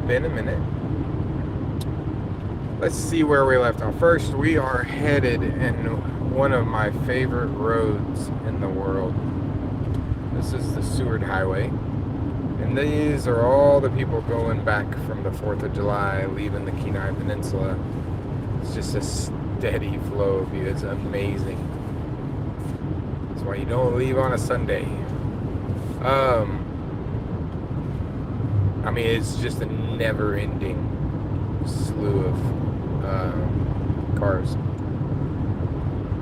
been a minute. Let's see where we left off. First, we are headed in one of my favorite roads in the world. This is the Seward Highway. And these are all the people going back from the 4th of July, leaving the Kenai Peninsula. It's just a steady flow of you. It's amazing. That's why you don't leave on a Sunday. I mean, it's just a never-ending slew of cars.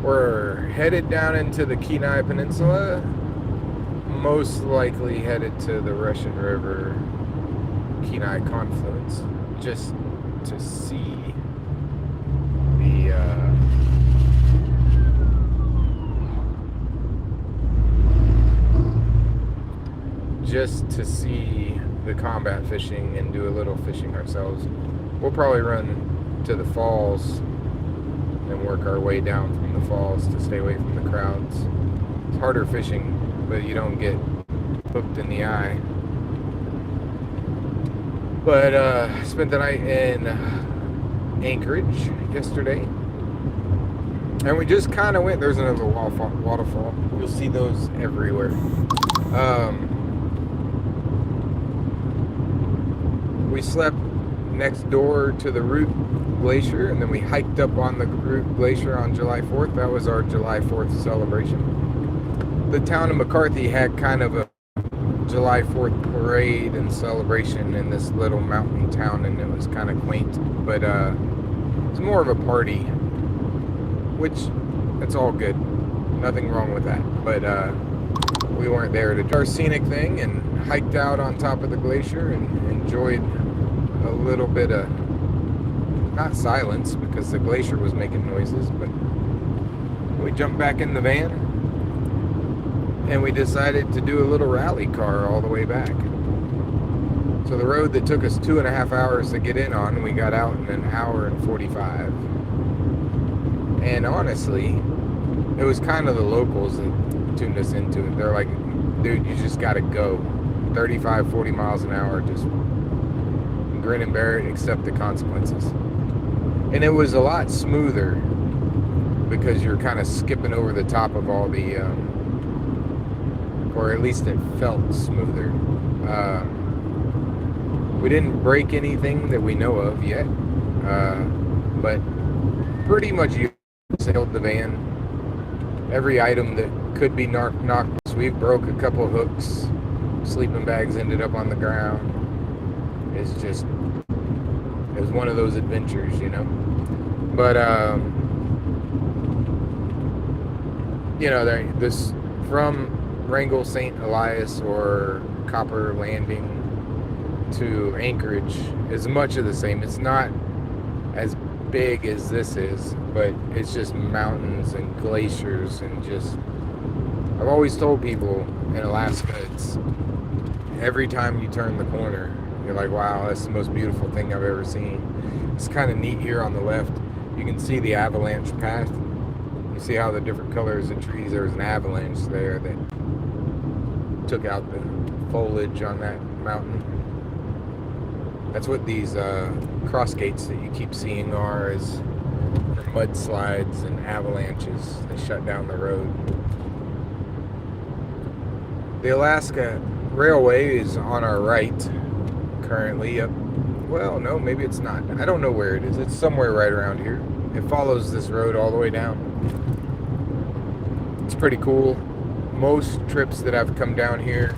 We're headed down into the Kenai Peninsula, most likely headed to the Russian River Kenai confluence, just to see the combat fishing and do a little fishing ourselves. We'll probably run to the falls and work our way down from the falls to stay away from the crowds. It's harder fishing, but you don't get hooked in the eye. But spent the night in Anchorage yesterday, and we just kind of went. There's another waterfall. You'll see those everywhere. We slept next door to the Root Glacier, and then we hiked up on the Root Glacier on July 4th. That was our July 4th celebration. The town of McCarthy had kind of a July 4th parade and celebration in this little mountain town, and it was kind of quaint, but it's more of a party, which it's all good. Nothing wrong with that, but we weren't there to do our scenic thing, and hiked out on top of the glacier and enjoyed a little bit of, not silence because the glacier was making noises, but we jumped back in the van and we decided to do a little rally car all the way back. So the road that took us 2.5 hours to get in on, we got out in 1 hour and 45. And honestly, it was kind of the locals that tuned us into it. They're like, dude, you just gotta go 35, 40 miles an hour, just grin and bear it, accept the consequences. And it was a lot smoother because you're kind of skipping over the top of all the or at least it felt smoother. We didn't break anything that we know of yet, but pretty much you sailed the van. Every item that could be knocked loose. We broke a couple of hooks. Sleeping bags ended up on the ground. It was one of those adventures, you know. But this from Wrangell, St. Elias, or Copper Landing to Anchorage is much of the same. It's not as big as this is, but it's just mountains and glaciers and just. I've always told people in Alaska, it's every time you turn the corner, you're like, wow, that's the most beautiful thing I've ever seen. It's kind of neat here on the left. You can see the avalanche path. You see how the different colors of trees, there was an avalanche there that took out the foliage on that mountain. That's what these cross gates that you keep seeing are, is for mudslides and avalanches. They shut down the road. The Alaska Railway is on our right currently. Well, no, maybe it's not. I don't know where it is. It's somewhere right around here. It follows this road all the way down. It's pretty cool. Most trips that I've come down here,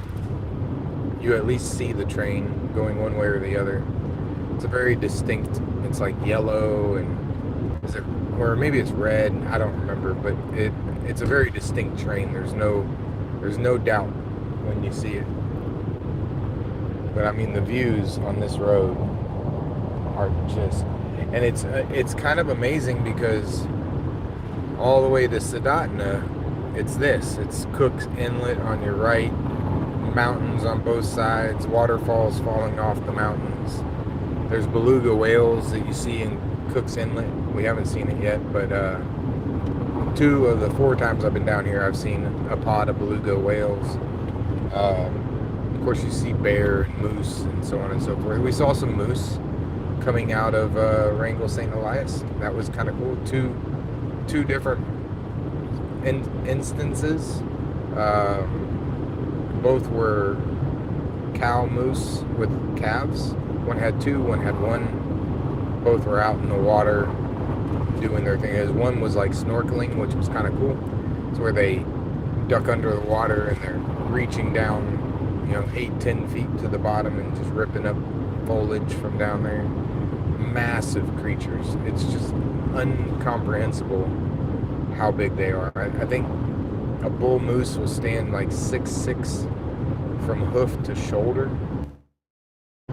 you at least see the train going one way or the other. It's a very distinct, it's like yellow and or maybe it's red, I don't remember, but it's a very distinct train. There's no doubt when you see it. But I mean, the views on this road are just, and it's kind of amazing because all the way to Soldotna, it's Cook's Inlet on your right, mountains on both sides, waterfalls falling off the mountains. There's beluga whales that you see in Cook's Inlet. We haven't seen it yet, but 2 of the 4 times I've been down here, I've seen a pod of beluga whales. Of course, you see bear and moose and so on and so forth. We saw some moose coming out of Wrangell, St. Elias. That was kind of cool. Two different instances. Both were cow moose with calves. One had two, one had one. Both were out in the water doing their thing. One was like snorkeling, which was kind of cool. It's where they duck under the water and they're reaching down, 8-10 feet to the bottom and just ripping up foliage from down there. Massive creatures. It's just incomprehensible how big they are. I think a bull moose will stand like 6'6" from hoof to shoulder.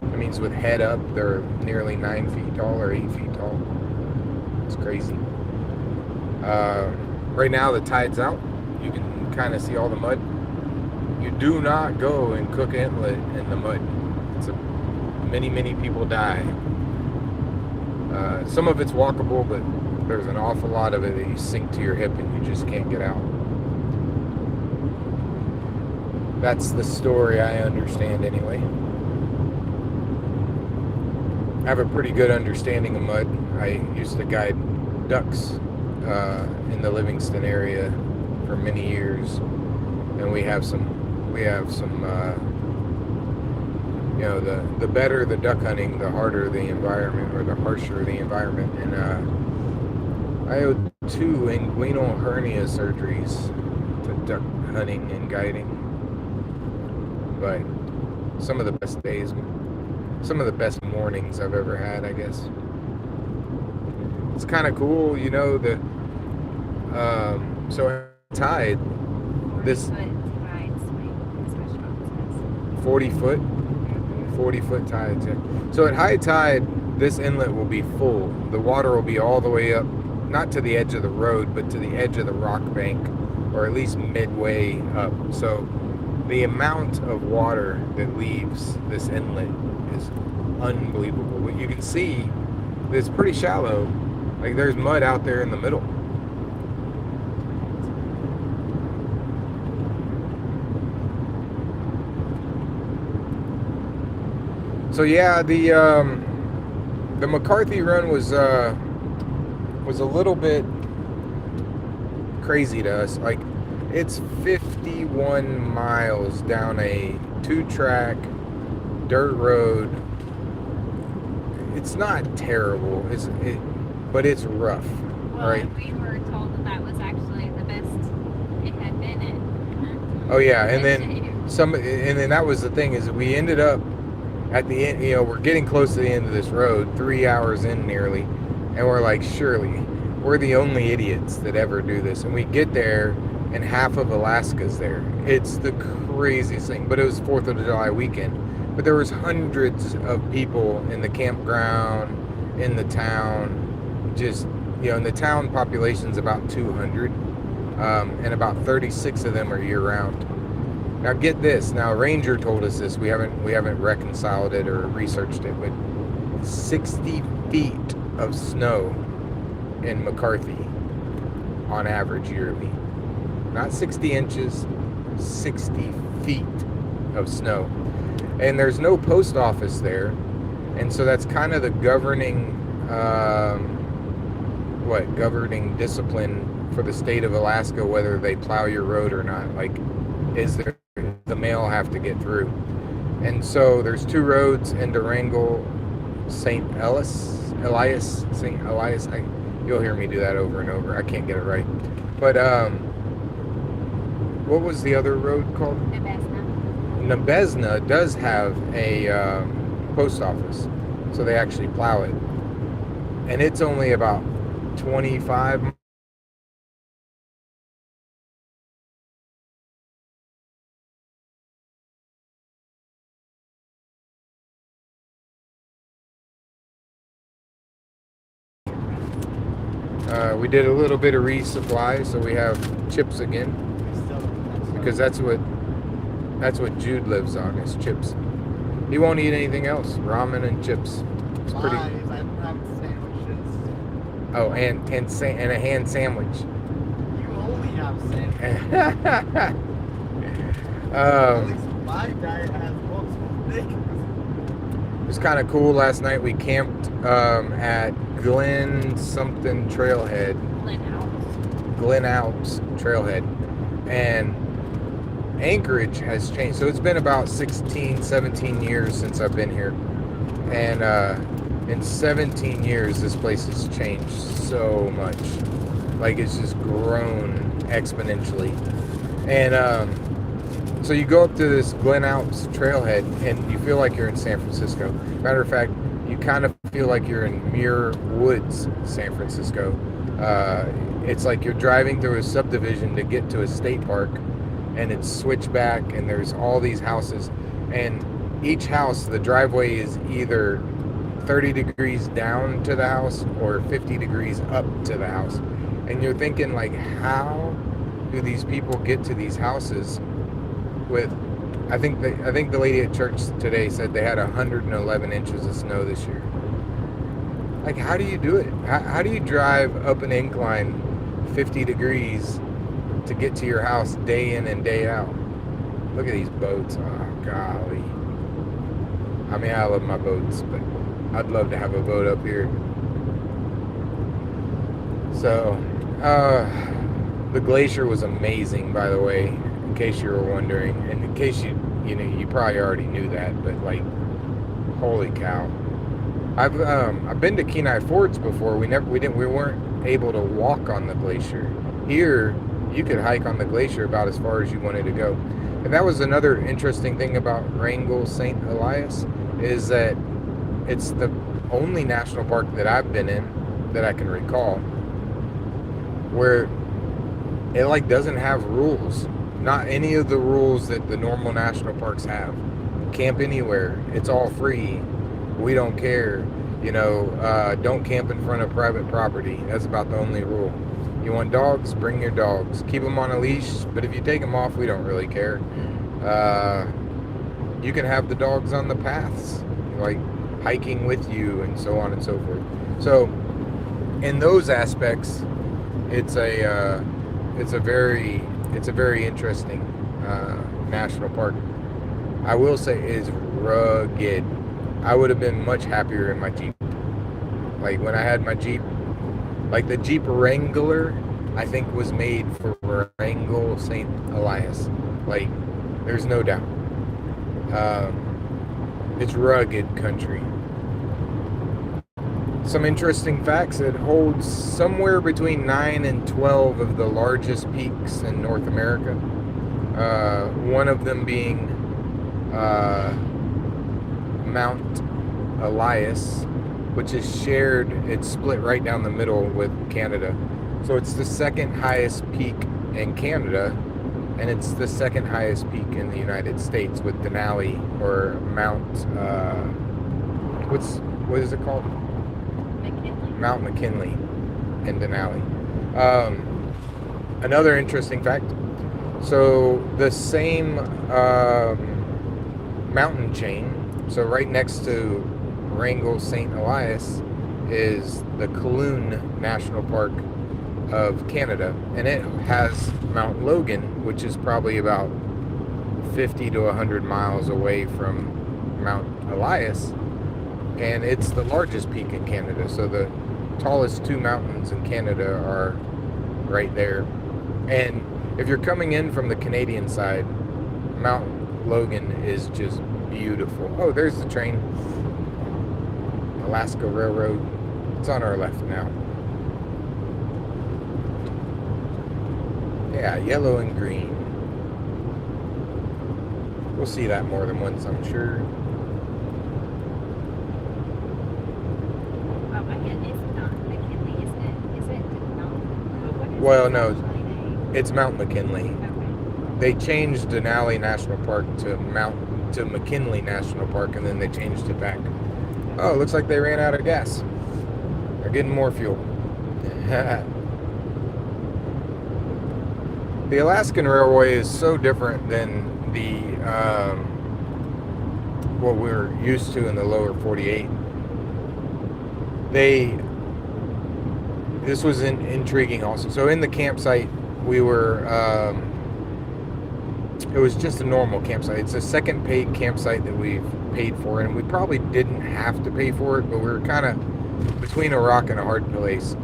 That means with head up, they're nearly 9 feet tall or 8 feet tall. It's crazy. Right now the tide's out. You can kind of see all the mud. You do not go in Cook Inlet in the mud. Many people die. Some of it's walkable, but there's an awful lot of it that you sink to your hip and you just can't get out. That's the story I understand anyway. I have a pretty good understanding of mud. I used to guide ducks in the Livingston area for many years, and we have some the better the duck hunting, the harder the environment, or the harsher the environment. And I owed 2 inguinal hernia surgeries to duck hunting and guiding. But some of the best days, some of the best mornings I've ever had, I guess. It's kind of cool, so tide, this 40 foot tides. Yeah. So at high tide, this inlet will be full. The water will be all the way up, not to the edge of the road, but to the edge of the rock bank, or at least midway up. So the amount of water that leaves this inlet is unbelievable. What you can see, it's pretty shallow. Like there's mud out there in the middle. So yeah, the McCarthy run was a little bit crazy to us. Like, it's 51 miles down a 2-track dirt road. It's not terrible, but it's rough. Well, right? We were told that was actually the best it had been in. Oh yeah, and then that was the thing, is we ended up at the end, we're getting close to the end of this road, 3 hours in nearly, and we're like, surely we're the only idiots that ever do this. And we get there and half of Alaska's there. It's the craziest thing. But it was 4th of July weekend. But there was hundreds of people in the campground, in the town. Just, and the town population's about 200, and about 36 of them are year-round. Now get this. Now Ranger told us this. We haven't reconciled it or researched it, but 60 feet of snow in McCarthy on average yearly. Not 60 inches, 60 feet of snow. And there's no post office there, and so that's kind of the governing discipline for the state of Alaska, whether they plow your road or not. Like, is there the mail have to get through? And so there's 2 roads into Wrangell, Elias. You'll hear me do that over and over. I can't get it right. But what was the other road called? Nebezna does have a post office, so they actually plow it, and it's only about 25. We did a little bit of resupply, so we have chips again, because that's what Jude lives on, is chips. He won't eat anything else. Ramen and chips. It's pretty. I have sandwiches. Oh, and a hand sandwich. You only have sandwiches. My guy has books for thick. It was kind of cool. Last night we camped at Glen something Trailhead. Glen Alps Trailhead. And Anchorage has changed. So it's been about 16, 17 years since I've been here. And in 17 years, this place has changed so much. Like, it's just grown exponentially. And so you go up to this Glen Alps trailhead, and you feel like you're in San Francisco. Matter of fact, you kind of feel like you're in Muir Woods, San Francisco. It's like you're driving through a subdivision to get to a state park, and it's switchback, and there's all these houses. And each house, the driveway is either 30 degrees down to the house or 50 degrees up to the house. And you're thinking, like, how do these people get to these houses with, I think the lady at church today said they had 111 inches of snow this year. Like, how do you do it? How do you drive up an incline 50 degrees to get to your house day in and day out? Look at these boats. Oh, golly. I mean, I love my boats, but I'd love to have a boat up here. So, the Glacier was amazing, by the way, in case you were wondering. And in case you probably already knew that, but, like, holy cow. I've been to Kenai Fords before. We weren't able to walk on the Glacier. Here, you could hike on the Glacier about as far as you wanted to go. And that was another interesting thing about Wrangell St. Elias, is that it's the only national park that I've been in that I can recall where it, like, doesn't have rules. Not any of the rules that the normal national parks have. Camp anywhere. It's all free. We don't care. Don't camp in front of private property. That's about the only rule. You want dogs? Bring your dogs. Keep them on a leash, but if you take them off, we don't really care. You can have the dogs on the paths, like hiking with you and so on and so forth. So in those aspects, it's a very interesting national park. I will say it is rugged. I would have been much happier in my Jeep. Like, when I had my Jeep, like the Jeep Wrangler, I think was made for Wrangell St. Elias. Like, there's no doubt. It's rugged country. Some interesting facts: it holds somewhere between 9 and 12 of the largest peaks in North America. One of them being Mount Elias, which is shared, it's split right down the middle with Canada. So it's the second highest peak in Canada, and it's the second highest peak in the United States, with Denali, or Mount, what is it called? McKinley. Mount McKinley in Denali. Another interesting fact, so the same mountain chain, so right next to Wrangell St. Elias is the Clune National Park of Canada, and it has Mount Logan, which is probably about 50 to 100 miles away from Mount Elias, and it's the largest peak in Canada. So the tallest two mountains in Canada are right there. And if you're coming in from the Canadian side, Mount Logan is just beautiful. Oh, there's the train. Alaska Railroad. It's on our left now. Yeah, yellow and green. We'll see that more than once, I'm sure. Well, it's not McKinley, is it Mount? Well, no, it's Mount McKinley. Okay. They changed Denali National Park to McKinley National Park, and then they changed it back. Oh, it looks like they ran out of gas. They're getting more fuel. The Alaskan Railway is so different than the what we're used to in the lower 48. This was intriguing also. So in the campsite, we were it was just a normal campsite. It's a second paid campsite that we've paid for, and we probably didn't have to pay for it, but we were kind of between a rock and a hard place.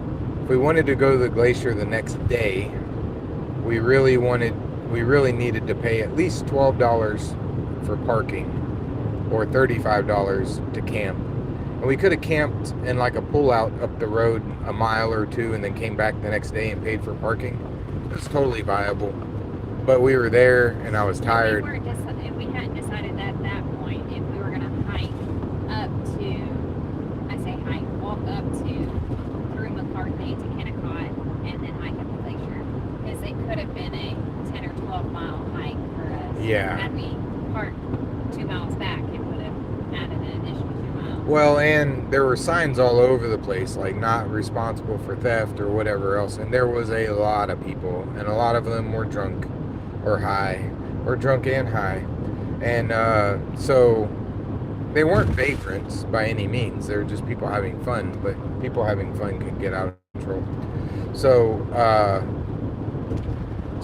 If we wanted to go to the glacier the next day, we really needed to pay at least $12 for parking or $35 to camp. And we could have camped in like a pullout up the road a mile or two and then came back the next day and paid for parking. It was totally viable. But we were there and I was tired. We hadn't decided at that point if we were going to hike up to, I say hike, walk up to through McCarthy to Kenai and then hike up the glacier. Because it could have been a 10 or 12 mile hike for us. Yeah. Had we parked 2 miles back, it would have added an additional 2 miles. Well, and there were signs all over the place, like not responsible for theft or whatever else. And there was a lot of people, and a lot of them were drunk or high, or drunk and high. And so they weren't vagrants by any means. They're just people having fun, but people having fun can get out of control. So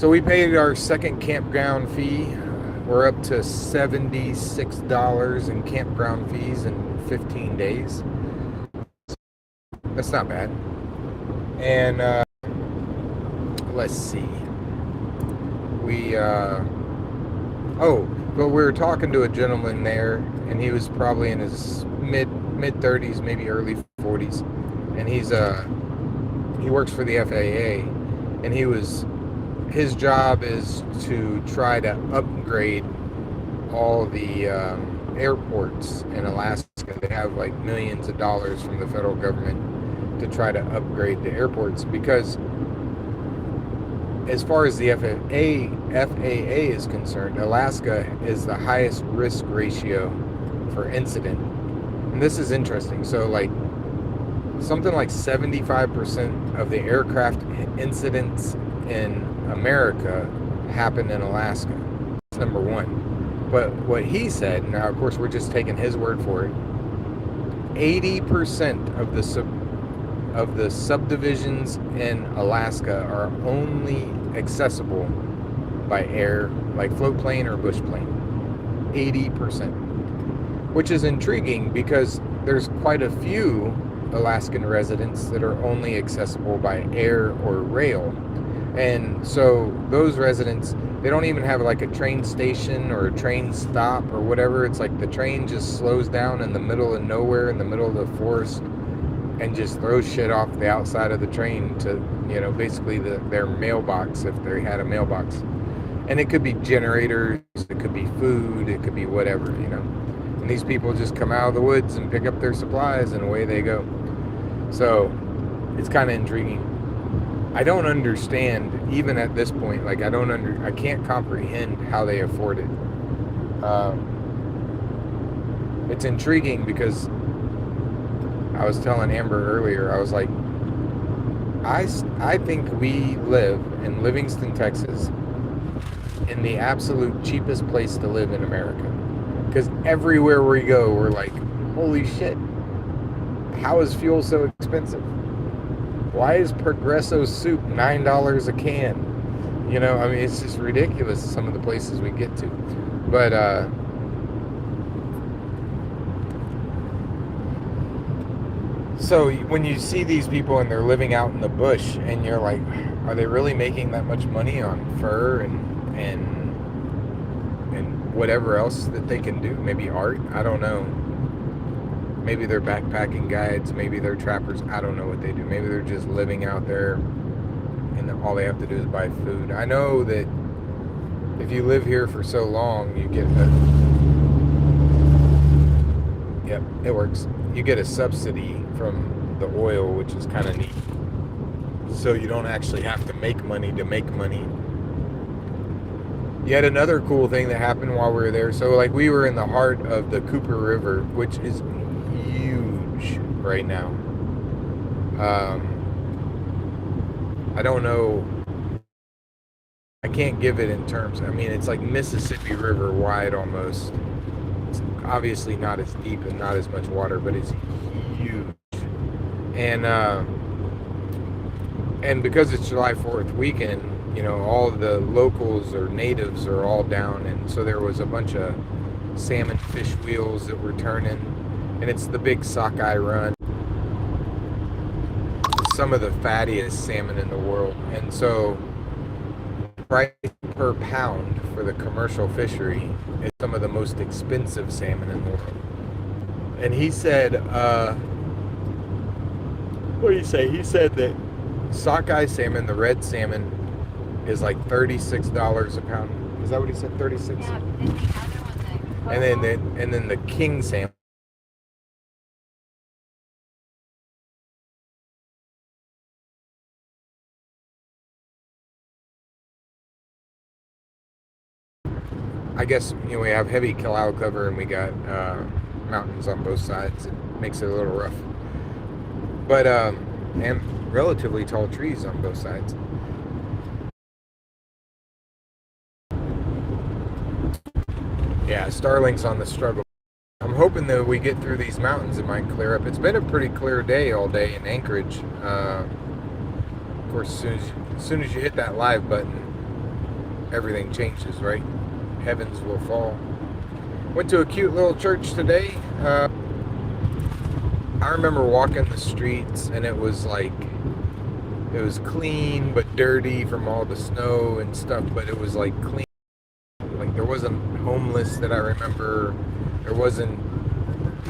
we paid our second campground fee. We're up to $76 in campground fees in 15 days. That's not bad. And let's see. But we were talking to a gentleman there, and he was probably in his mid 30s, maybe early 40s, and he works for the FAA, and his job is to try to upgrade all the airports in Alaska. They have like millions of dollars from the federal government to try to upgrade the airports, because as far as the FAA is concerned, Alaska is the highest risk ratio for incident. And this is interesting. So like something like 75% of the aircraft incidents in America happen in Alaska. That's number one. But what he said, now of course we're just taking his word for it, 80% of the subdivisions in Alaska are only accessible by air, like float plane or bush plane. 80%. Which is intriguing because there's quite a few Alaskan residents that are only accessible by air or rail. And so those residents, they don't even have like a train station or a train stop or whatever. It's like the train just slows down in the middle of nowhere, in the middle of the forest, and just throws shit off the outside of the train to, basically their mailbox, if they had a mailbox. And it could be generators, it could be food, it could be whatever, And these people just come out of the woods and pick up their supplies and away they go. So it's kind of intriguing. I don't understand, even at this point, like I can't comprehend how they afford it. It's intriguing because I was telling Amber earlier, I was like, I think we live in Livingston, Texas, in the absolute cheapest place to live in America. Because everywhere we go, we're like, holy shit, how is fuel so expensive? Why is Progresso soup $9 a can? It's just ridiculous, some of the places we get to. But, so when you see these people and they're living out in the bush, and you're like, are they really making that much money on fur and whatever else that they can do? Maybe art? I don't know. Maybe they're backpacking guides. Maybe they're trappers. I don't know what they do. Maybe they're just living out there and all they have to do is buy food. I know that if you live here for so long, you get Yep, it works. You get a subsidy from the oil, which is kind of neat. So you don't actually have to make money to make money. Yet another cool thing that happened while we were there. So like we were in the heart of the Cooper River, which is huge right now. I don't know. I can't give it in terms. It's like Mississippi River wide almost. It's obviously not as deep and not as much water, but it's huge. And because it's July 4th weekend, all the locals or natives are all down, and so there was a bunch of salmon fish wheels that were turning, and it's the big sockeye run. Some of the fattiest salmon in the world, and so price per pound for the commercial fishery is some of the most expensive salmon in the world. And he said, what did he say? He said that sockeye salmon, the red salmon, is like $36 a pound. Is that what he said? 36. Yeah, but then the other one, And then the king salmon. I guess we have heavy cloud cover and we got mountains on both sides. It makes it a little rough, but and relatively tall trees on both sides. Yeah, Starlink's on the struggle. I'm hoping that we get through these mountains, it might clear up. It's been a pretty clear day all day in Anchorage. Of course, as soon as you hit that live button, everything changes, right? Heavens will fall. Went to a cute little church today. I remember walking the streets and it was clean but dirty from all the snow and stuff, but it was like clean. Like there wasn't homeless that I remember. There wasn't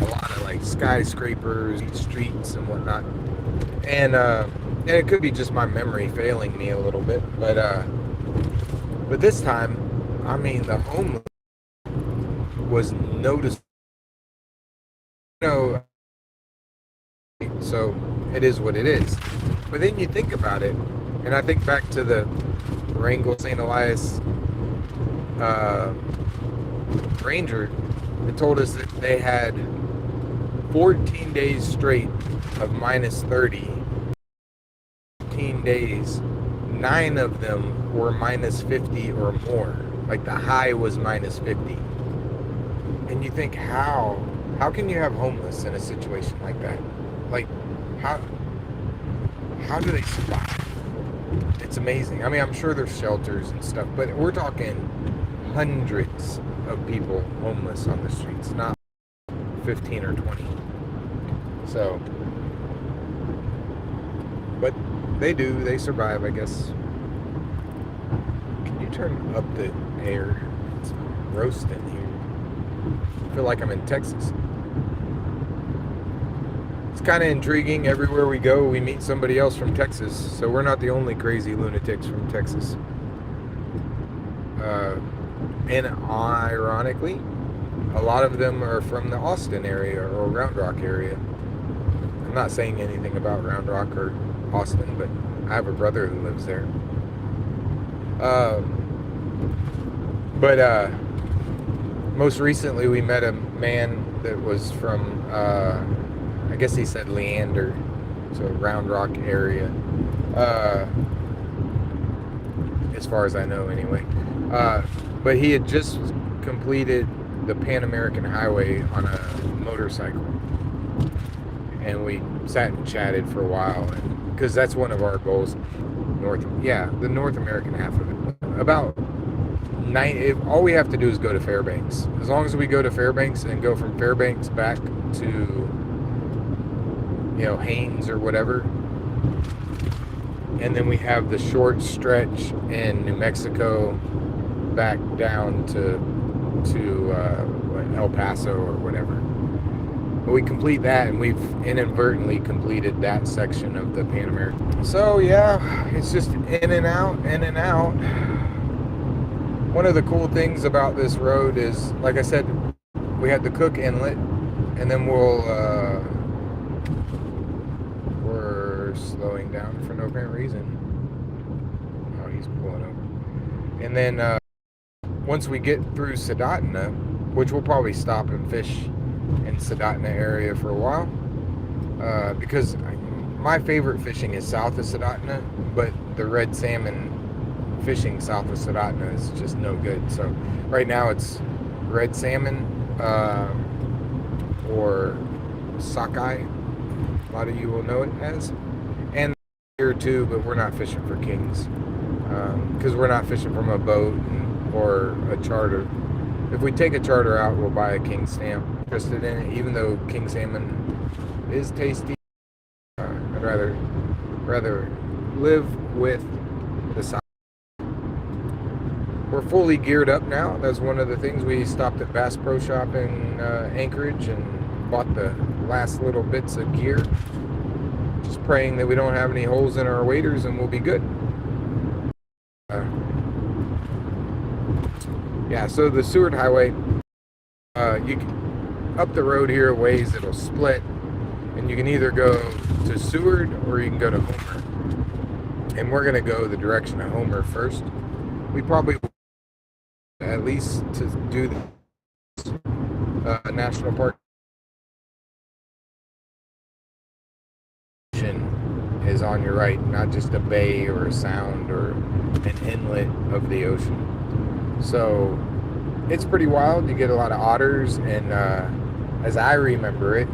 a lot of like skyscrapers, streets and whatnot. And it could be just my memory failing me a little bit, but this time, I mean, the homeless was noticeable. So it is what it is. But then you think about it, and I think back to the Wrangell St. Elias ranger that told us that they had 14 days straight of minus 30. 14 days, 9 of them were minus 50 or more. Like the high was minus 50. And you think, how can you have homeless in a situation like that? Like, how do they survive? It's amazing. I mean, I'm sure there's shelters and stuff, but we're talking hundreds of people homeless on the streets, not 15 or 20. So, but they survive, I guess. Can you turn up the air? It's roasting here. I feel like I'm in Texas. It's kind of intriguing. Everywhere we go, we meet somebody else from Texas. So we're not the only crazy lunatics from Texas. And ironically, a lot of them are from the Austin area or Round Rock area. I'm not saying anything about Round Rock or Austin, but I have a brother who lives there. But most recently we met a man that was from, I guess he said Leander, so Round Rock area, as far as I know anyway. But he had just completed the Pan American Highway on a motorcycle. And we sat and chatted for a while, because that's one of our goals. The North American half of it. About 9. All we have to do is go to Fairbanks. As long as we go to Fairbanks and go from Fairbanks back to, Haines or whatever, and then we have the short stretch in New Mexico back down to El Paso or whatever. But we complete that, and we've inadvertently completed that section of the Pan American. So yeah, it's just in and out, in and out. One of the cool things about this road is, like I said, we had the Cook Inlet, and then we're slowing down for no apparent reason. Oh, he's pulling over. And then once we get through Sodatna, which we'll probably stop and fish in Sodatna area for a while, because my favorite fishing is south of Sodatna, but the red salmon fishing south of Sodatna is just no good. So right now it's red salmon or sockeye, a lot of you will know it as, and here too, but we're not fishing for kings. because we're not fishing from a boat or a charter. If we take a charter out, we'll buy a king stamp. Interested in it, even though king salmon is tasty. I'd rather live with the size. We're fully geared up now. That's one of the things. We stopped at Bass Pro Shop in Anchorage and bought the last little bits of gear. Just praying that we don't have any holes in our waders and we'll be good. Yeah, so the Seward Highway, you can, up the road here a ways, it'll split, and you can either go to Seward or you can go to Homer. And we're gonna go the direction of Homer first. We probably at least to do the national park is on your right, not just a bay or a sound or an inlet of the ocean. So it's pretty wild. You get a lot of otters, and as I remember it,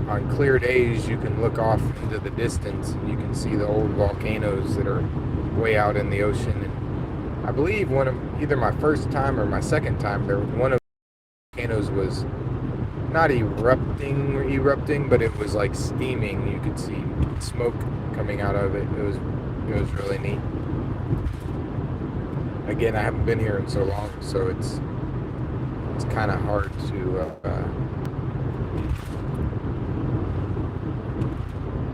on clear days you can look off into the distance and you can see the old volcanoes that are way out in the ocean. And I believe one of either my first time or my second time there, one of the volcanoes was not erupting, but it was like steaming. You could see smoke coming out of it. It was really neat. Again, I haven't been here in so long, so it's kind of hard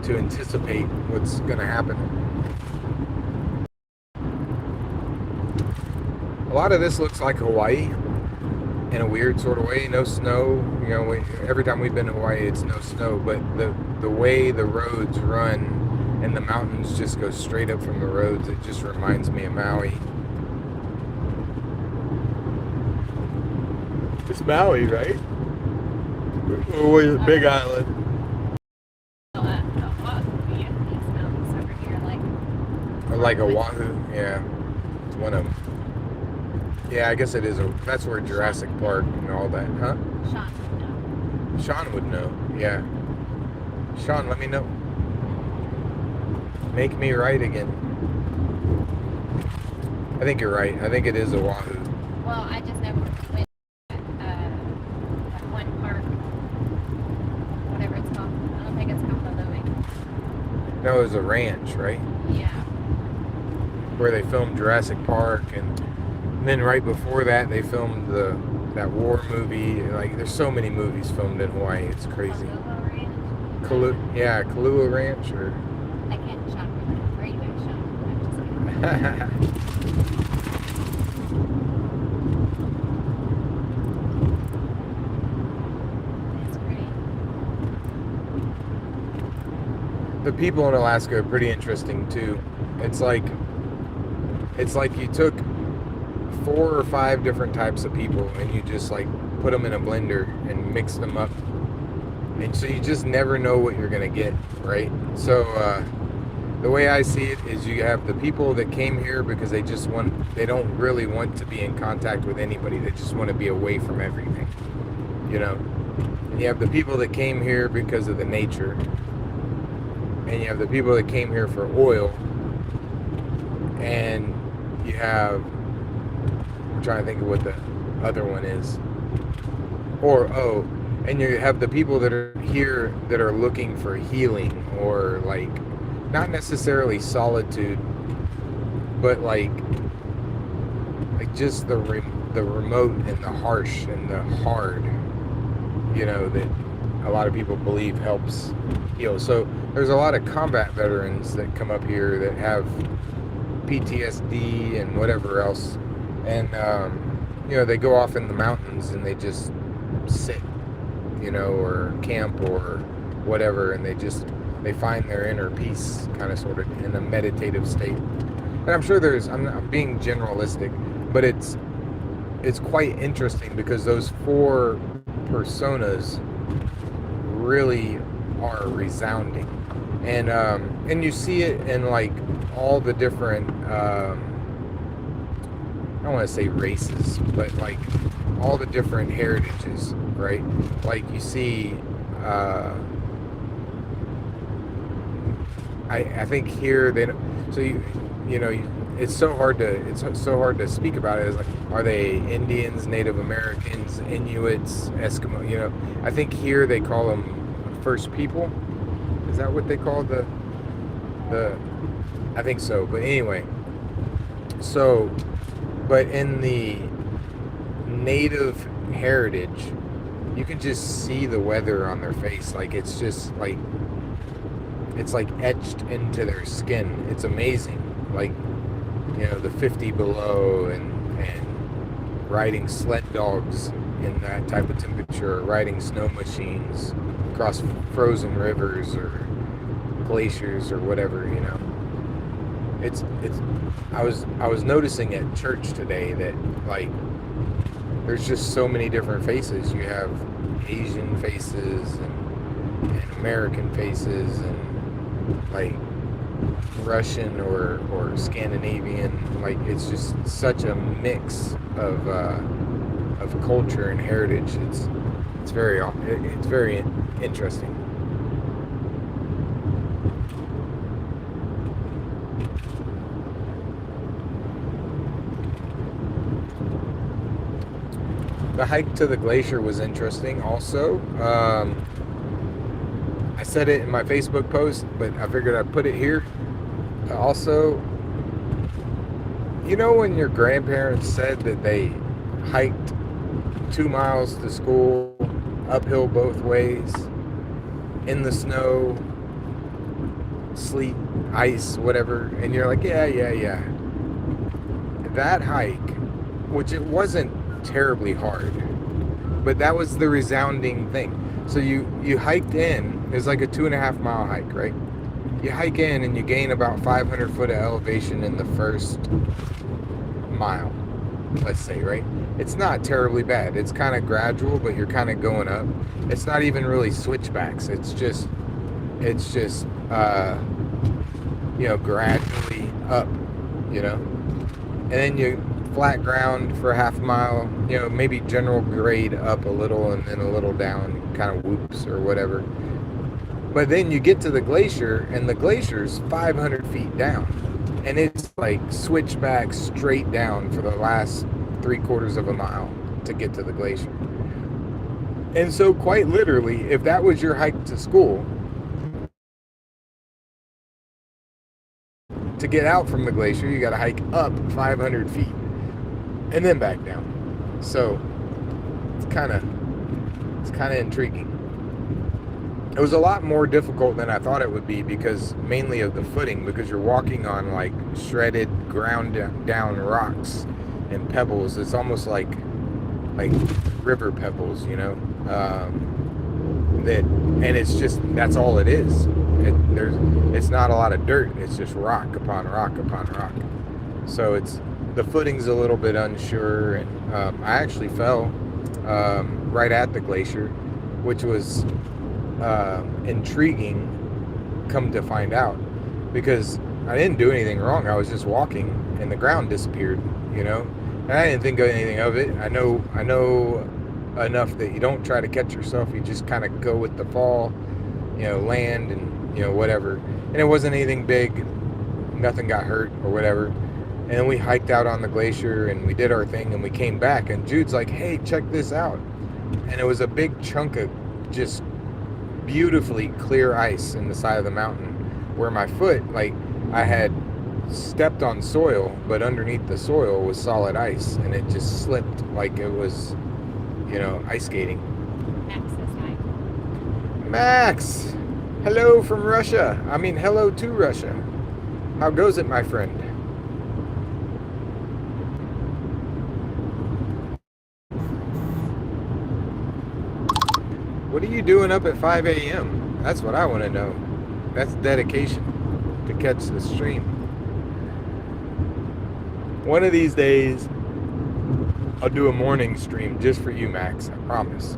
to anticipate what's going to happen. A lot of this looks like Hawaii in a weird sort of way. No snow. You know, every time we've been to Hawaii, it's no snow, but the way the roads run and the mountains just go straight up from the roads, it just reminds me of Maui. It's Maui, right? Or was it Big Island? Or like Oahu, yeah. It's one of them. Yeah, I guess it is. That's where Jurassic Park and all that, huh? Sean would know, yeah. Sean, let me know. Make me right again. I think you're right. I think it is Oahu. Well, I just never went one park, whatever it's called. I don't think it's called the Living. No, it was a ranch, right? Yeah. Where they filmed Jurassic Park, and then right before that they filmed that war movie. Like, there's so many movies filmed in Hawaii. It's crazy. Kailua Ranch, or I can't shop for that. Where are you going to shop? I'm just kidding. It's pretty. The people in Alaska are pretty interesting too. It's like you took 4 or 5 different types of people and you just like put them in a blender and mix them up, and so you just never know what you're gonna get, right? So the way I see it is, you have the people that came here because they don't really want to be in contact with anybody. They just want to be away from everything, you know. And you have the people that came here because of the nature, and you have the people that came here for oil, and you have, I'm trying to think of what the other one is, and you have the people that are here that are looking for healing, or like not necessarily solitude, but like just the remote and the harsh and the hard, you know, that a lot of people believe helps heal. So there's a lot of combat veterans that come up here that have PTSD and whatever else, and you know, they go off in the mountains and they just sit, you know, or camp or whatever, and they find their inner peace, kind of sort of in a meditative state. And I'm sure I'm being generalistic, but it's quite interesting because those 4 personas really are resounding, and you see it in like all the different I don't want to say races, but like all the different heritages, right? Like you see I think here they, so you know, it's so hard to speak about it. It's like, are they Indians, Native Americans, Inuits, Eskimo? You know, I think here they call them First People. Is that what they call the? I think so. But anyway, so, but in the Native heritage, you can just see the weather on their face. Like it's just like it's like etched into their skin. It's amazing. Like, you know, the 50 below and riding sled dogs in that type of temperature, or riding snow machines across frozen rivers or glaciers or whatever, you know. It's I was noticing at church today that, like, there's just so many different faces. You have Asian faces and American faces and like Russian or Scandinavian. Like, it's just such a mix of culture and heritage. It's very interesting. The hike to the glacier was interesting also. I said it in my Facebook post, but I figured I'd put it here. Also, you know when your grandparents said that they hiked 2 miles to school, uphill both ways, in the snow, sleet, ice, whatever, and you're like, yeah. That hike, which it wasn't terribly hard, but that was the resounding thing. So you hiked in. It's like a 2.5 mile hike, right? You hike in and you gain about 500 foot of elevation in the first mile, let's say, right? It's not terribly bad. It's kind of gradual, but you're kind of going up. It's not even really switchbacks. It's just you know, gradually up, you know. And then you flat ground for a half mile, you know, maybe general grade up a little and then a little down, kind of whoops or whatever. But then you get to the glacier, and the glacier's 500 feet down, and it's like switchback straight down for the last 3/4 of a mile to get to the glacier. And so quite literally, if that was your hike to school, to get out from the glacier, you got to hike up 500 feet and then back down. So it's kind of intriguing. It was a lot more difficult than I thought it would be, because mainly of the footing, because you're walking on like shredded ground down rocks and pebbles. It's almost like river pebbles, you know, and it's just, that's all it is. It's not a lot of dirt. It's just rock upon rock upon rock. So the footing's a little bit unsure, and I actually fell right at the glacier, which was intriguing, come to find out, because I didn't do anything wrong. I was just walking and the ground disappeared, you know, and I didn't think of anything of it. I know enough that you don't try to catch yourself. You just kind of go with the fall, you know, land and, you know, whatever. And it wasn't anything big. Nothing got hurt or whatever. And then we hiked out on the glacier and we did our thing, and we came back, and Jude's like, hey, check this out. And it was a big chunk of just beautifully clear ice in the side of the mountain, where my foot, like, I had stepped on soil, but underneath the soil was solid ice, and it just slipped like it was, you know, ice skating. Max says hi. Max! Hello from Russia. I mean, hello to Russia. How goes it, my friend? What are you doing up at 5 a.m.? That's what I want to know. That's dedication to catch the stream. One of these days, I'll do a morning stream just for you, Max. I promise.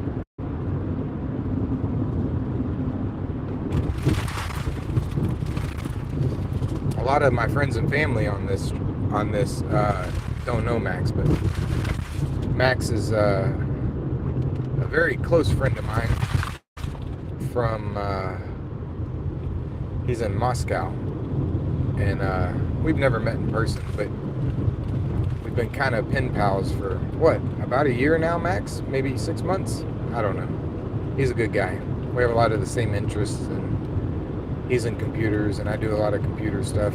A lot of my friends and family on this don't know Max, but Max is a very close friend of mine from he's in Moscow, and we've never met in person, but we've been kind of pen pals for, what, about a year now, max? Maybe 6 months? I don't know. He's a good guy. We have a lot of the same interests, and he's in computers, and I do a lot of computer stuff.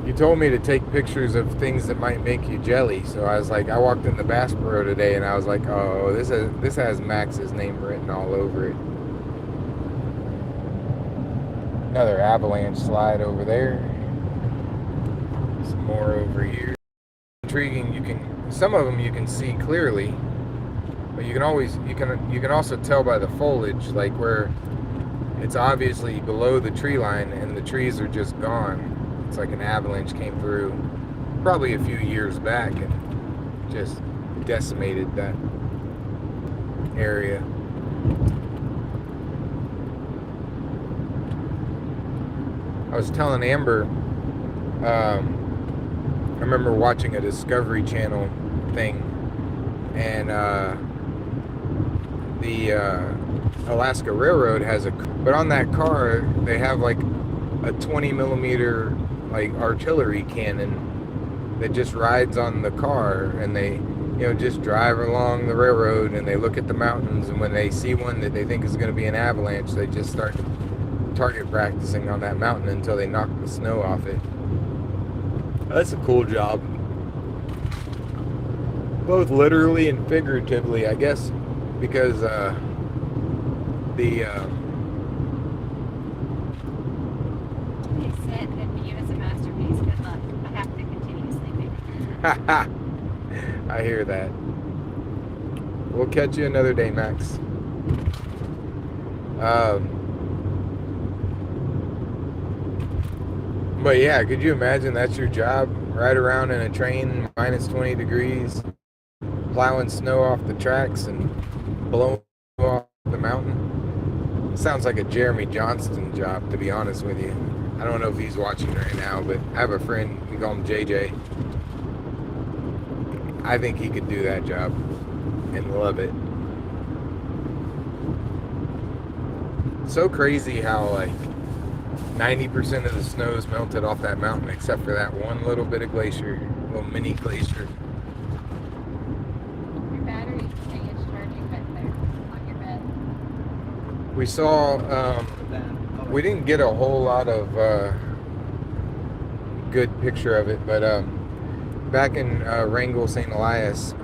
You told me to take pictures of things that might make you jelly, so I was like, I walked in the Bass Pro today, and I was like, oh, this has Max's name written all over it. Another avalanche slide over there. Some more over here. Intriguing. Some of them you can see clearly, but you can also tell by the foliage, like where it's obviously below the tree line and the trees are just gone. It's like an avalanche came through probably a few years back and just decimated that area. I was telling Amber, I remember watching a Discovery Channel thing, and the Alaska Railroad has but on that car they have like a 20 millimeter like artillery cannon that just rides on the car, and they just drive along the railroad and they look at the mountains, and when they see one that they think is going to be an avalanche, they just start target practicing on that mountain until they knock the snow off it. That's a cool job, both literally and figuratively, I guess, because They said that view is a masterpiece. Good luck. I have to continue sleeping. I hear that. We'll catch you another day, Max. But yeah, could you imagine that's your job? Ride around in a train, minus 20 degrees, plowing snow off the tracks and blowing off the mountain? Sounds like a Jeremy Johnston job, to be honest with you. I don't know if he's watching right now, but I have a friend, we call him JJ. I think he could do that job and love it. So crazy how like 90% of the snow is melted off that mountain except for that one little bit of glacier, little mini glacier. Your battery thing is charging back there on your bed. We saw, we didn't get a whole lot of good picture of it, but back in Wrangell, St. Elias,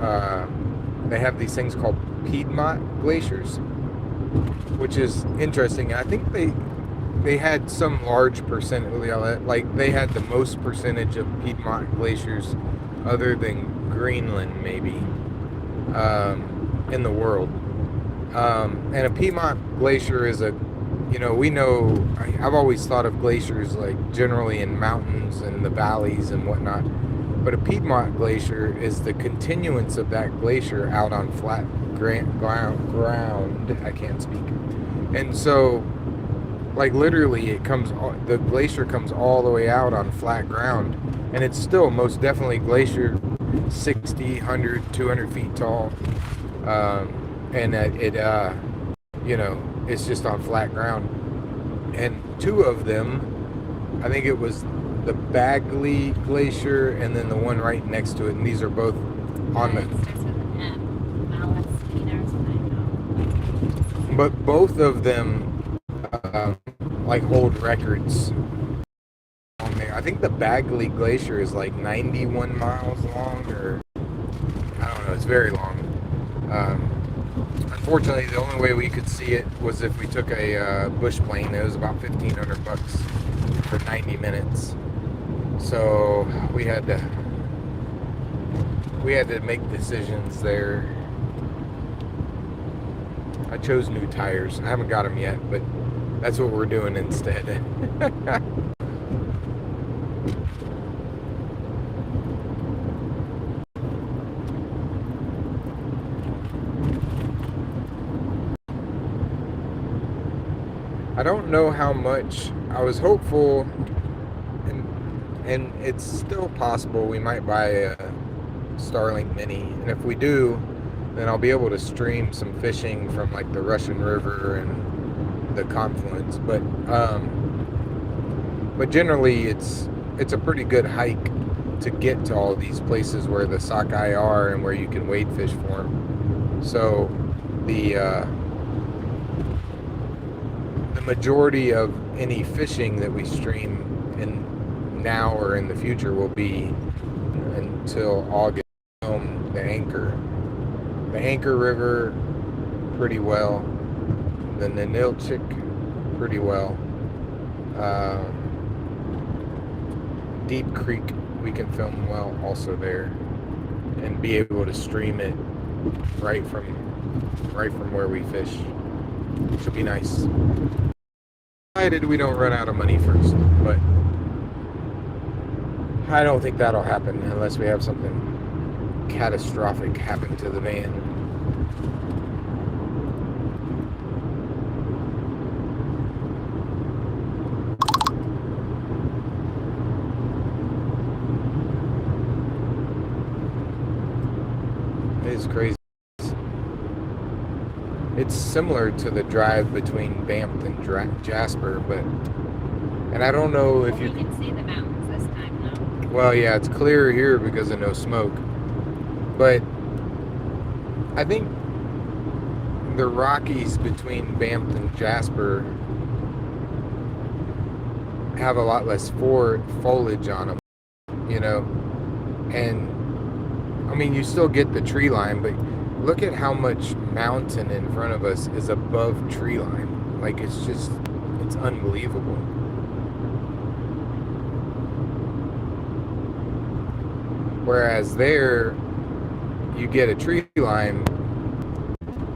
they have these things called Piedmont glaciers, which is interesting. I think they had some large percentage, like they had the most percentage of Piedmont glaciers other than Greenland maybe in the world. And a Piedmont glacier is I've always thought of glaciers like generally in mountains and the valleys and whatnot, but a Piedmont glacier is the continuance of that glacier out on flat ground. I can't speak. And so like literally the glacier comes all the way out on flat ground, and it's still most definitely glacier 60, 100, 200 feet tall, and it's just on flat ground. And two of them, I think it was the Bagley Glacier and then the one right next to it, and these are both on the... It starts with an M. Alice, there's what I know. But both of them like hold records on there. I think the Bagley Glacier is like 91 miles long, or I don't know, it's very long. Unfortunately, the only way we could see it was if we took a bush plane. It was about $1,500 for 90 minutes. So we had to make decisions there. I chose new tires. I haven't got them yet, but that's what we're doing instead. I don't know how much. I was hopeful, and it's still possible we might buy a Starlink Mini, and if we do, then I'll be able to stream some fishing from like the Russian River and the confluence. But generally, it's a pretty good hike to get to all these places where the sockeye are and where you can wade fish for them. So the majority of any fishing that we stream in now or in the future will be until August. The Anchor River pretty well, the Ninilchik pretty well, Deep Creek we can film well also there, and be able to stream it right from where we fish, which will be nice. Provided we don't run out of money first, but I don't think that'll happen unless we have something catastrophic happen to the van. It's crazy. It's similar to the drive between Banff and Jasper, and I don't know if you can see the mountains this time though. Well, yeah, it's clear here because of no smoke. But I think the Rockies between Banff and Jasper have a lot less foliage on them, you know. And I mean, you still get the tree line, but look at how much mountain in front of us is above tree line. Like, it's unbelievable. Whereas there, you get a tree line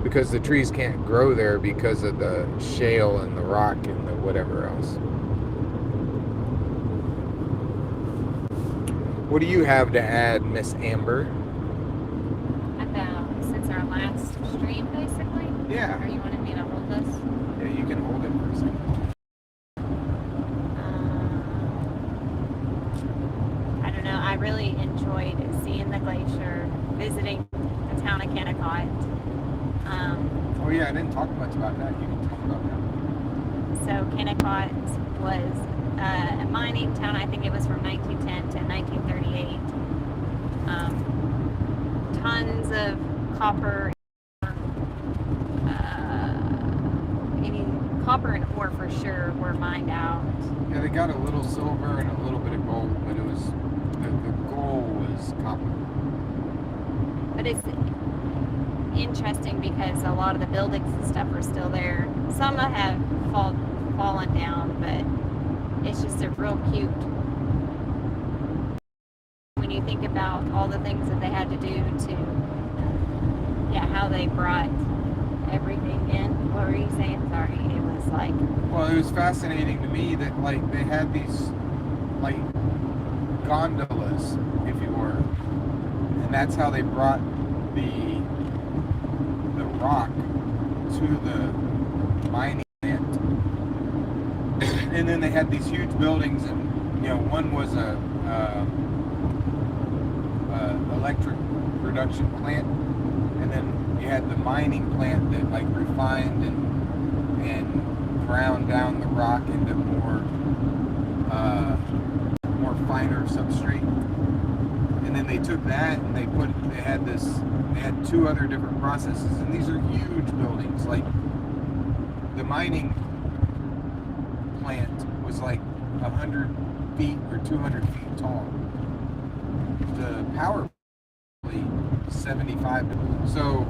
because the trees can't grow there because of the shale and the rock and the whatever else. What do you have to add, Miss Amber? About since our last stream, basically? Yeah. Or you wanted me to hold this? Yeah, you can hold it for a second. I don't know. I really enjoyed seeing the glacier, visiting the town of Kenai. Oh yeah, I didn't talk much about that. You can talk about that. So Kenai was a mining town. I think it was from 1910 to 1938. Tons of copper, copper and ore for sure were mined out. Yeah, they got a little silver and a little bit of gold, but it was the goal was copper. But it's interesting because a lot of the buildings and stuff are still there. Some have fallen down, but it's just a real cute. When you think about all the things that they had to do to, how they brought everything in. What were you saying? Sorry, it was like. Well, it was fascinating to me that like they had these like gondolas, if you were, and that's how they brought the rock to the mining plant. And then they had these huge buildings, and one was a electric production plant, and then you had the mining plant that like refined and ground down the rock into more finer substrate. And then they took that and they had two other different processes, and these are huge buildings. Like the mining plant was like 100 feet or 200 feet tall. The power plant 75. So,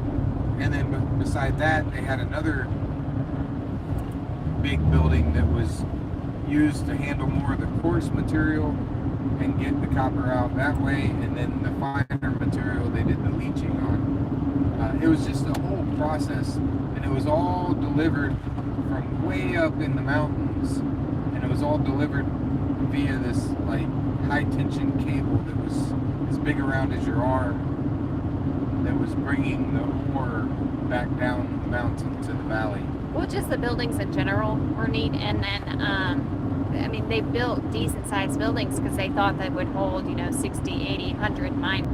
and then beside that, they had another big building that was used to handle more of the coarse material and get the copper out that way, and then the finer material they did the leaching on. It was just a whole process, and it was all delivered from way up in the mountains, and it was all delivered via this like high tension cable that was as big around as your arm, that was bringing the ore back down the mountain to the valley. Well, just the buildings in general were neat, and then I mean, they built decent sized buildings because they thought they would hold 60, 80, 100 mine.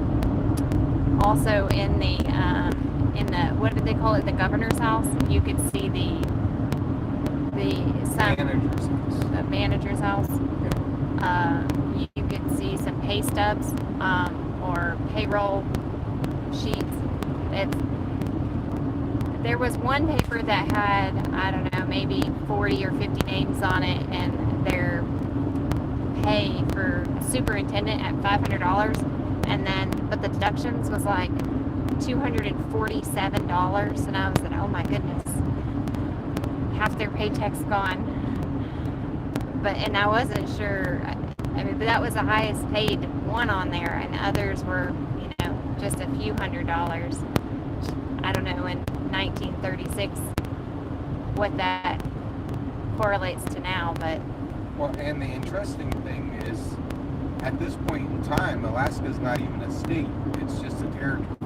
Also in the what did they call it? The governor's house. You could see the manager's house. You could see some pay stubs or payroll sheets. There was one paper that had, I don't know, maybe 40 or 50 names on it, and their pay for a superintendent at $500, but the deductions was like $247, and I was like, oh my goodness, half their paycheck's gone. And I wasn't sure. I mean, but that was the highest paid one on there, and others were, just a few $100s. I don't know in 1936 what that correlates to now, but. Well, and the interesting thing is, at this point in time, Alaska's not even a state; it's just a territory.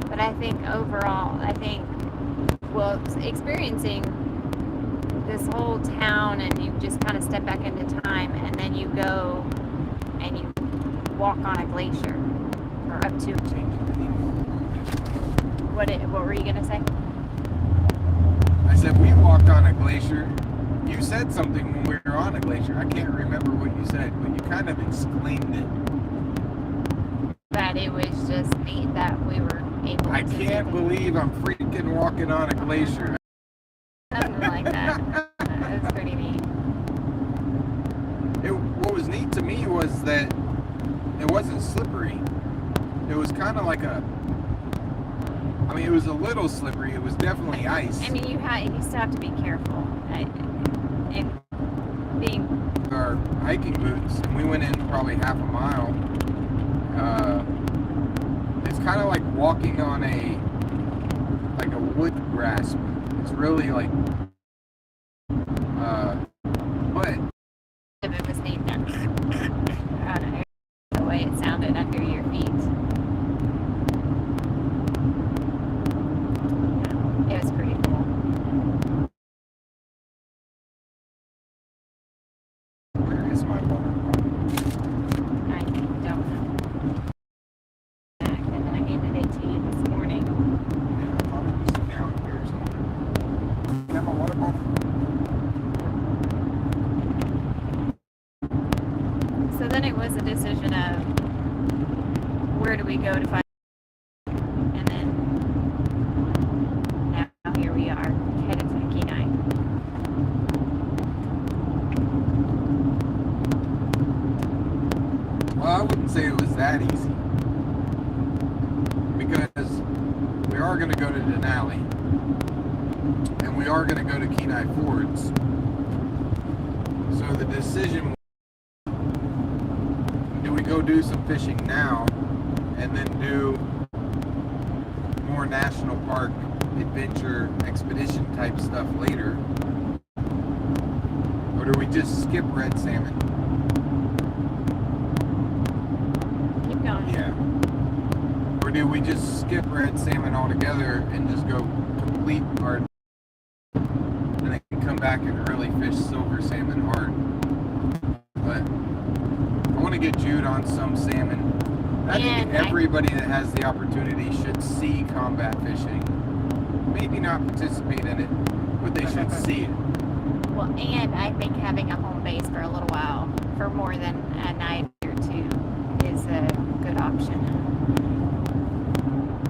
But I think overall, experiencing this whole town, and you just kind of step back into time, and then you go and you walk on a glacier, or up to. What were you gonna say? I said we walked on a glacier. You said something when we were on a glacier. I can't remember what you said, but you kind of explained it. That it was just neat that we were able I to. can't believe I'm freaking walking on a glacier. Something like that. It was pretty neat. What was neat to me was that it wasn't slippery. It was kind of like it was a little slippery. It was definitely ice. I mean, you still have to be careful. Our hiking boots, and we went in probably half a mile. It's kind of like walking on a wood grasp. It's really like, but it was neat. I don't know the way it sounded under your feet. It was pretty cool. Where is my water bottle? I don't know. And then I handed it to you this morning. Yeah, I thought it was down here somewhere. Can I have my water bottle? So then it was a decision of where do we go to find, and then now here we are headed to the Kenai. Well, I wouldn't say it was that easy, because we are going to go to Denali, and we are going to go to Kenai Fords. So the decision, do we go do some fishing now and then do more national park adventure expedition type stuff later, or do we just skip red salmon? Keep going. Yeah. Or do we just skip red salmon altogether and just go complete our, and then come back and really fish silver salmon hard? But I want to get Jude on some salmon. I think everybody that has the opportunity should see combat fishing. Maybe not participate in it, but they should see it. Well, and I think having a home base for a little while, for more than a night or two, is a good option.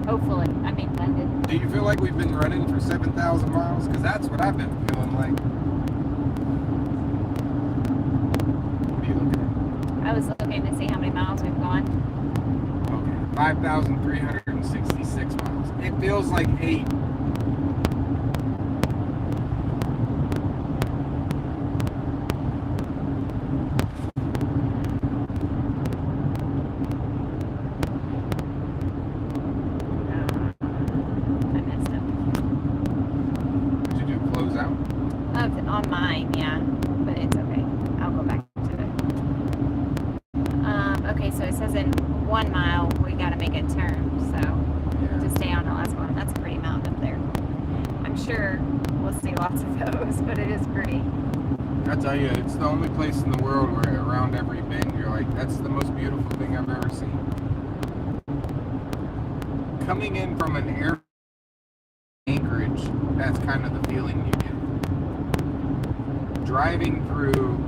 Hopefully. I mean, London. Do you feel like we've been running for 7,000 miles? Because that's what I've been feeling like. What are you looking at? I was looking to see how many miles we've gone. Okay, 5,366 miles. It feels like 8. I messed up. Did you do close out? On mine, yeah. But it's okay. I'll go back to it. Okay, so it says in 1 mile we gotta make a turn, so to stay on the last one. That's a pretty mountain up there. I'm sure we'll see lots of those, but it is pretty. I tell you, it's the only place in the world where around every bend you're like, that's the most beautiful thing I've ever seen. Coming in from an air Anchorage, that's kind of the feeling you get. Driving through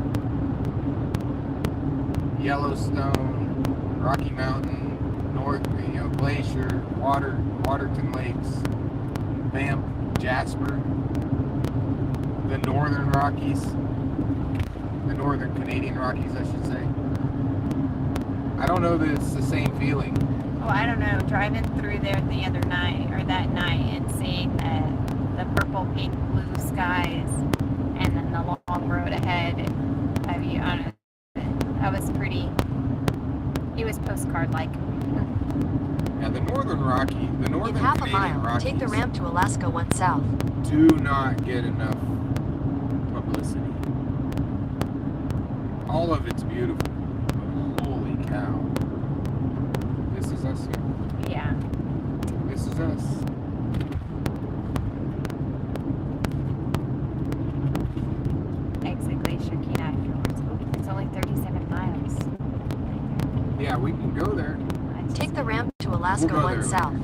Yellowstone, Rocky Mountain, Glacier, Waterton Lakes, Banff, Jasper, the Northern Rockies, the Northern Canadian Rockies, I should say. I don't know that it's the same feeling. Well, I don't know. Driving through there the other night, or that night, and seeing the purple, pink, blue skies, and then the long road ahead. I'll be honest, that was pretty. It was postcard-like. Yeah, the Northern In half a Canadian mile, Rockies take the ramp to Alaska 1 south. do not get enough publicity. All of it's beautiful, but holy cow. This is us here. Yeah. This is us. Exit Glacier, Kenai. It's only 37 miles. Yeah, we can go there. Take the ramp to Alaska We'll go 1 there. south.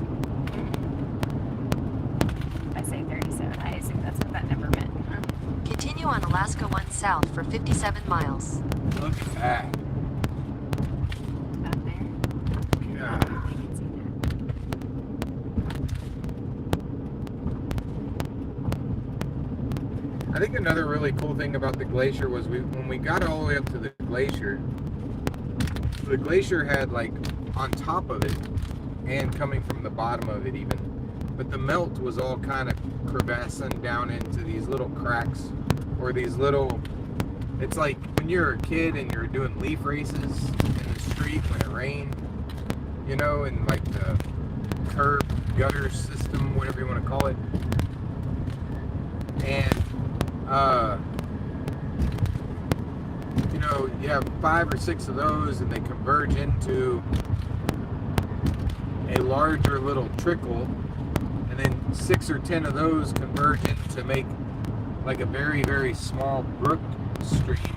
I say 37. I assume that's what that number meant. Continue on Alaska 1 south for 57 miles. Look at that. Out there. God. I can see that. I think another really cool thing about the glacier was when we got all the way up to the glacier had like on top of it and coming from the bottom of it even, but the melt was all kind of crevassing down into these little cracks or these little, it's like when you're a kid and you're doing leaf races in the street when it rained, and like the curb gutter system, whatever you want to call it, and you have 5 or 6 of those and they converge into a larger little trickle, and then 6 or 10 of those converge in to make like a very, very small brook stream,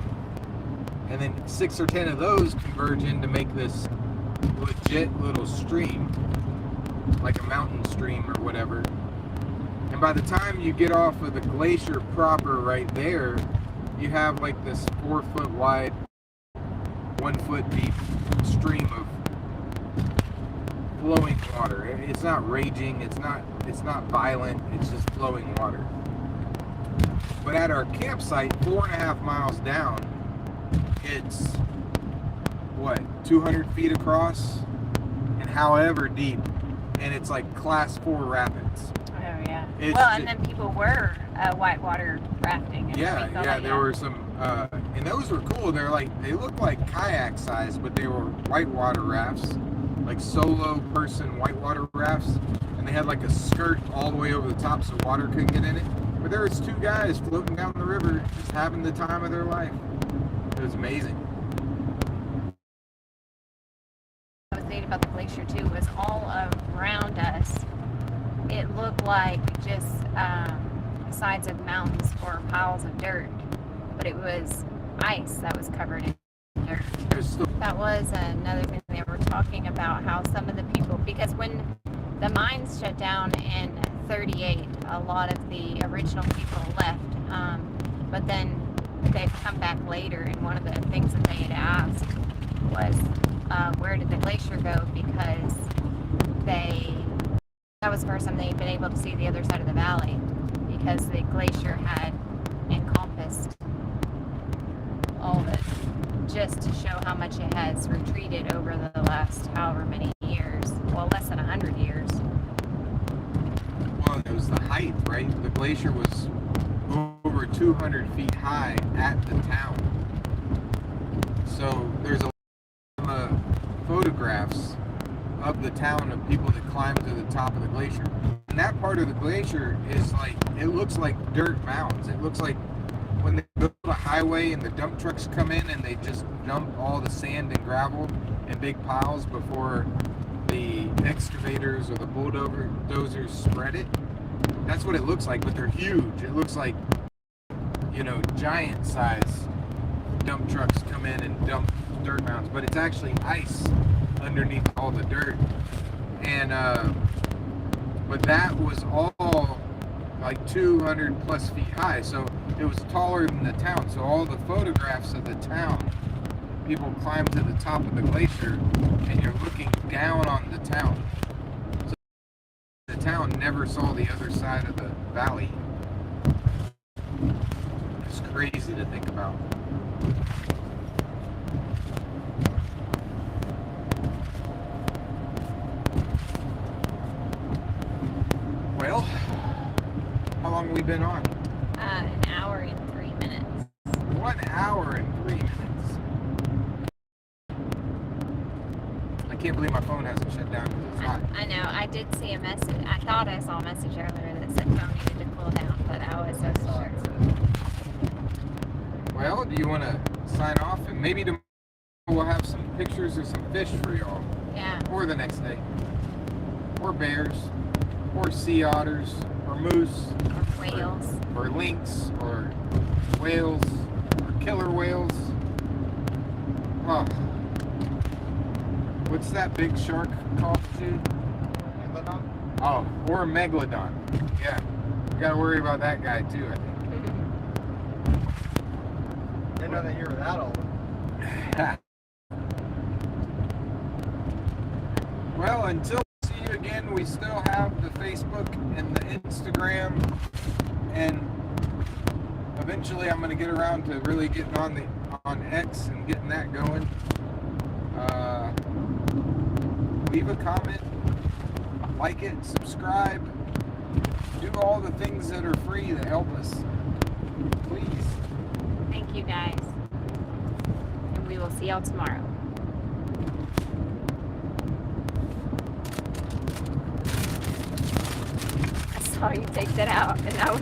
and then 6 or 10 of those converge in to make this legit little stream, like a mountain stream or whatever. And by the time you get off of the glacier proper right there, you have like this 4-foot wide, 1-foot deep stream of flowing water. It's not raging, it's not violent, it's just flowing water. But at our campsite, 4.5 miles down, it's 200 feet across and however deep, and it's like class 4 rapids. Oh, yeah. It's and then people were whitewater rafting. Yeah, there were some, and those were cool. They looked like kayak size, but they were whitewater rafts, like solo person whitewater rafts, and they had like a skirt all the way over the top so water couldn't get in it. But there was 2 guys floating down the river, just having the time of their life. It was amazing. What was neat about the glacier too was all around us, it looked like just sides of mountains or piles of dirt, but it was ice that was covered in dirt. That was another thing they were talking about, how some of the people, because when the mines shut down in 38, a lot of the original people left, but then they've come back later, and one of the things that they had asked was where did the glacier go, because that was the first time they'd been able to see the other side of the valley, because the glacier had encompassed all of it, just to show how much it has retreated over the last however many years. Well, less than 100 years. Well, it was the height, right? The glacier was over 200 feet high at the town. So there's a lot of photographs of the town of people that climbed to the top of the glacier. And that part of the glacier is like, it looks like dirt mounds. It looks like when they build a highway and the dump trucks come in and they just dump all the sand and gravel in big piles before the excavators or the bulldozers spread it. That's what it looks like, but they're huge. It looks like, giant size dump trucks come in and dump dirt mounds, but it's actually ice underneath all the dirt. And but that was all like 200 plus feet high, so it was taller than the town. So all the photographs of the town, people climb to the top of the glacier and you're looking down on the town. So the town never saw the other side of the valley. It's crazy to think about. Well, how long have we been on? An hour and 3 minutes. 1 hour and 3 minutes. I can't believe my phone hasn't shut down because it's hot. I know. I did see a message. I thought I saw a message earlier that said phone needed to cool down, but I was so sure. Well, do you want to sign off? And maybe tomorrow we'll have some pictures of some fish for y'all. Yeah. Or the next day. Or bears. Or sea otters. Or moose. Or whales. Or lynx. Or whales. Or killer whales. Oh. What's that big shark called, dude? Megalodon? Oh, or a megalodon. Yeah. We gotta worry about that guy too, I think. Didn't know that you were that old. Well, until we see you again, we still have the Facebook and the Instagram, and eventually I'm going to get around to really getting on X and getting that going. Leave a comment, like it, subscribe, do all the things that are free that help us. Please. Thank you, guys. And we will see y'all tomorrow. I saw you take that out, and I was